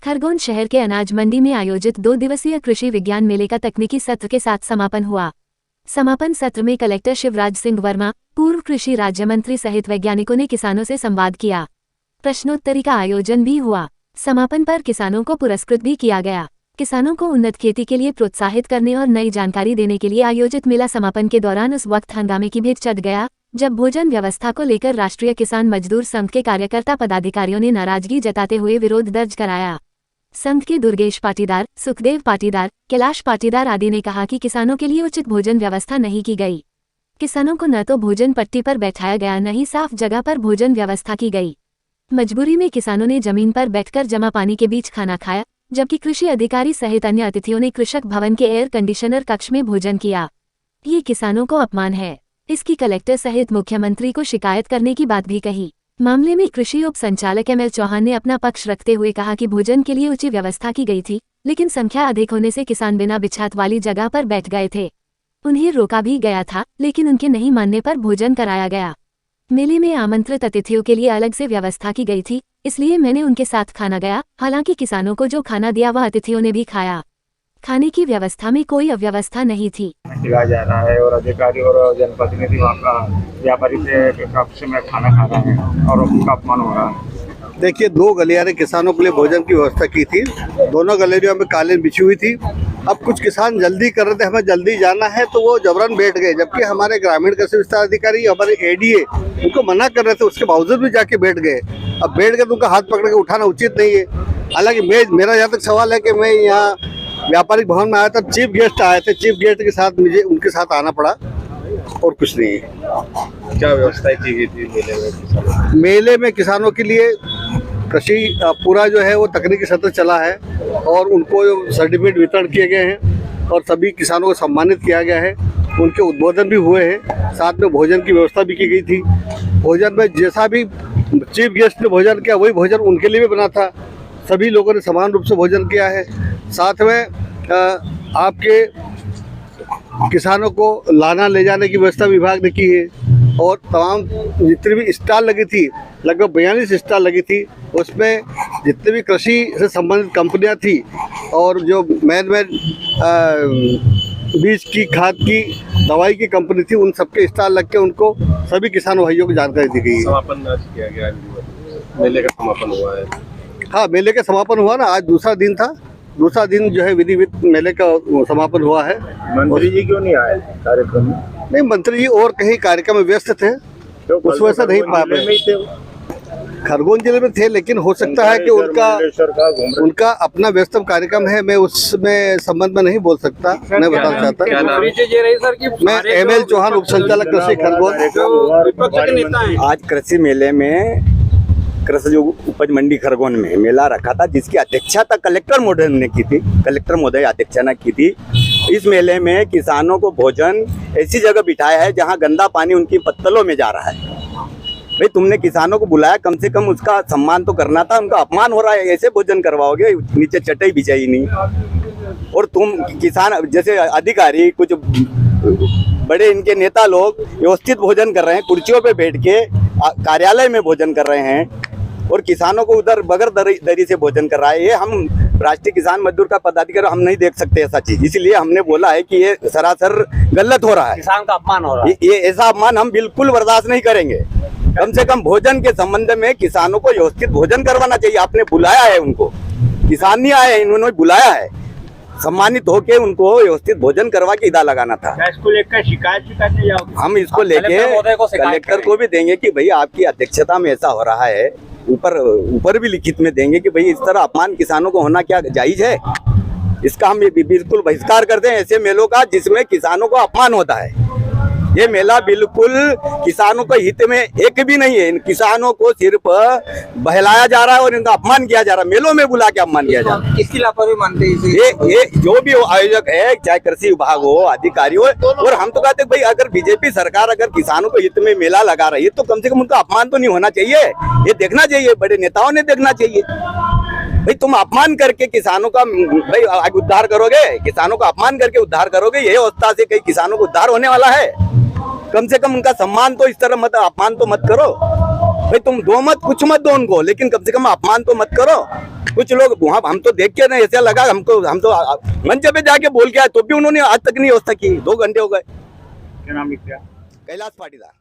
खरगोन शहर के अनाज मंडी में आयोजित 2 दिवसीय कृषि विज्ञान मेले का तकनीकी सत्र के साथ समापन हुआ। समापन सत्र में कलेक्टर शिवराज सिंह वर्मा, पूर्व कृषि राज्य मंत्री सहित वैज्ञानिकों ने किसानों से संवाद किया। प्रश्नोत्तरी का आयोजन भी हुआ। समापन पर किसानों को पुरस्कृत भी किया गया। किसानों को उन्नत खेती के लिए प्रोत्साहित करने और नई जानकारी देने के लिए आयोजित मेला समापन के दौरान उस वक्त हंगामे की भेंट चढ़ गया, जब भोजन व्यवस्था को लेकर राष्ट्रीय किसान मजदूर संघ के कार्यकर्ता पदाधिकारियों ने नाराजगी जताते हुए विरोध दर्ज कराया। संघ के दुर्गेश पाटीदार, सुखदेव पाटीदार, कैलाश पाटीदार आदि ने कहा कि किसानों के लिए उचित भोजन व्यवस्था नहीं की गई। किसानों को न तो भोजन पट्टी पर बैठाया गया, न ही साफ जगह पर भोजन व्यवस्था की गई। मजबूरी में किसानों ने जमीन पर बैठकर जमा पानी के बीच खाना खाया, जबकि कृषि अधिकारी सहित अन्य अतिथियों ने कृषक भवन के एयर कंडीशनर कक्ष में भोजन किया। ये किसानों को अपमान है। इसकी कलेक्टर सहित मुख्यमंत्री को शिकायत करने की बात भी कही। मामले में कृषि उप संचालक एमएल चौहान ने अपना पक्ष रखते हुए कहा कि भोजन के लिए उचित व्यवस्था की गई थी, लेकिन संख्या अधिक होने से किसान बिना बिछात वाली जगह पर बैठ गए थे। उन्हें रोका भी गया था, लेकिन उनके नहीं मानने पर भोजन कराया गया। मेले में आमंत्रित अतिथियों के लिए अलग से व्यवस्था की गई थी, इसलिए मैंने उनके साथ खाना गया। हालांकि किसानों को जो खाना दिया वह अतिथियों ने भी खाया। खाने की व्यवस्था में कोई अव्यवस्था नहीं थी। दिया जा रहा है और अधिकारी और जनप्रतिनिधि वहाँ का व्यापारी से कक्ष में खाना खा रहे हैं और उनका अपमान हो रहा है। देखिए, 2 गलियारे किसानों के लिए भोजन की व्यवस्था की थी। दोनों गलियारों में कालीन बिछी हुई थी। अब कुछ किसान जल्दी कर रहे थे, हमें जल्दी जाना है, तो वो जबरन बैठ गए, जबकि हमारे ग्रामीण कृषि विस्तार अधिकारी, हमारे एडीए उनको मना कर रहे थे, उसके बावजूद भी जाके बैठ गए। अब बैठ गए तो उनका हाथ पकड़ के उठाना उचित नहीं है। हालांकि मेरा यहाँ तक सवाल है कि मैं यहाँ व्यापारिक भवन में आया था, चीफ गेस्ट आए थे, चीफ गेस्ट के साथ मुझे उनके साथ आना पड़ा और कुछ नहीं है। क्या व्यवस्था की गई थी मेले में किसानों के लिए कृषि पूरा जो है वो तकनीकी सत्र चला है और उनको सर्टिफिकेट वितरण किए गए हैं और सभी किसानों को सम्मानित किया गया है। उनके उद्बोधन भी हुए हैं, साथ में भोजन की व्यवस्था भी की गई थी। भोजन में जैसा भी चीफ गेस्ट ने भोजन किया वही भोजन उनके लिए भी बना था। सभी लोगों ने समान रूप से भोजन किया है। साथ में आपके किसानों को लाना ले जाने की व्यवस्था विभाग ने की है और तमाम जितनी भी स्टॉल लगी थी, लगभग 42 स्टॉल लगी थी, उसमें जितनी भी कृषि से संबंधित कंपनियां थी और जो मेन बीज की, खाद की, दवाई की कंपनी थी, उन सबके स्टॉल लग के उनको सभी किसान भाइयों को जानकारी दी गई है। समापन किया गया, मेले का समापन हुआ है। हाँ, मेले का समापन हुआ ना, आज दूसरा दिन था। दूसरा दिन जो है विधिवत मेले का समापन हुआ है। मंत्री जी क्यों नहीं आए कार्यक्रम में? नहीं, मंत्री जी और कहीं कार्यक्रम में व्यस्त थे, उस वजह से नहीं पा पाए। खरगोन जिले में थे, लेकिन हो सकता है कि उनका अपना व्यस्तम कार्यक्रम है। मैं उसमें संबंध में नहीं बोल सकता, नहीं बताना चाहता। मैं एमएल चौहान, उप संचालक कृषि खरगोन। आज कृषि मेले में कृषि उपज मंडी खरगोन में मेला रखा था, जिसकी अध्यक्षता कलेक्टर महोदय ने की थी। कलेक्टर महोदय अध्यक्षता की थी। इस मेले में किसानों को भोजन ऐसी जगह बिठाया है जहां गंदा पानी उनकी पत्तलों में जा रहा है। भाई, तुमने किसानों को बुलाया, कम से कम उसका सम्मान तो करना था। उनका अपमान हो रहा है, ऐसे भोजन करवाओगे? नीचे चटाई बिछाई नहीं। और तुम किसान जैसे अधिकारी, कुछ बड़े इनके नेता लोग व्यवस्थित भोजन कर रहे हैं, कुर्सियों पे बैठ के कार्यालय में भोजन कर रहे हैं और किसानों को उधर बगैर दरी से भोजन कर रहा है। ये हम राष्ट्रीय किसान मजदूर का पदाधिकारी हम नहीं देख सकते ऐसा चीज। इसलिए हमने बोला है कि ये सरासर गलत हो रहा है, किसान का अपमान हो रहा है। ये ऐसा अपमान हम बिल्कुल बर्दाश्त नहीं करेंगे। कम से कम भोजन के संबंध में किसानों को व्यवस्थित भोजन करवाना चाहिए। आपने बुलाया है उनको, किसान नहीं आए, इन्होंने बुलाया है, सम्मानित होके उनको व्यवस्थित भोजन करवा के इदा लगाना था। इसको लेकर शिकायत करने जाओगे? हम इसको लेके कलेक्टर को भी देंगे कि भाई आपकी अध्यक्षता में ऐसा हो रहा है। ऊपर भी लिखित में देंगे कि भाई इस तरह अपमान किसानों को होना क्या जायज है। इसका हम बिल्कुल बहिष्कार करते हैं ऐसे मेलों का जिसमें किसानों को अपमान होता है। ये मेला बिल्कुल किसानों के हित में एक भी नहीं है। इन किसानों को सिर्फ बहलाया जा रहा है और इनका अपमान किया जा रहा है। मेलों में बुला के अपमान किया जा रहा है। किसकी लापरवाही मानते हैं? ये जो भी आयोजक है, चाहे कृषि विभाग हो, अधिकारी हो, और हम तो कहते हैं भाई अगर बीजेपी सरकार अगर किसानों के हित में मेला लगा रही है तो कम से कम उनका अपमान तो नहीं होना चाहिए। ये देखना चाहिए, बड़े नेताओं ने देखना चाहिए। भाई, तुम अपमान करके किसानों का भाई आज उद्धार करोगे? किसानों का अपमान करके उद्धार करोगे? ये अवस्था से कई किसानों को उद्धार होने वाला है? कम से कम उनका सम्मान तो इस तरह मत, अपमान तो मत करो। भाई, तुम दो मत, कुछ मत दो उनको, लेकिन कम से कम अपमान तो मत करो। कुछ लोग वहाँ हम तो देख के ना ऐसा लगा हमको, हम तो मंच पे जाके बोल के आए तो भी उन्होंने आज तक नहीं व्यवस्था की। 2 घंटे हो गए। क्या नाम लिख दिया? कैलाश पाटीदार।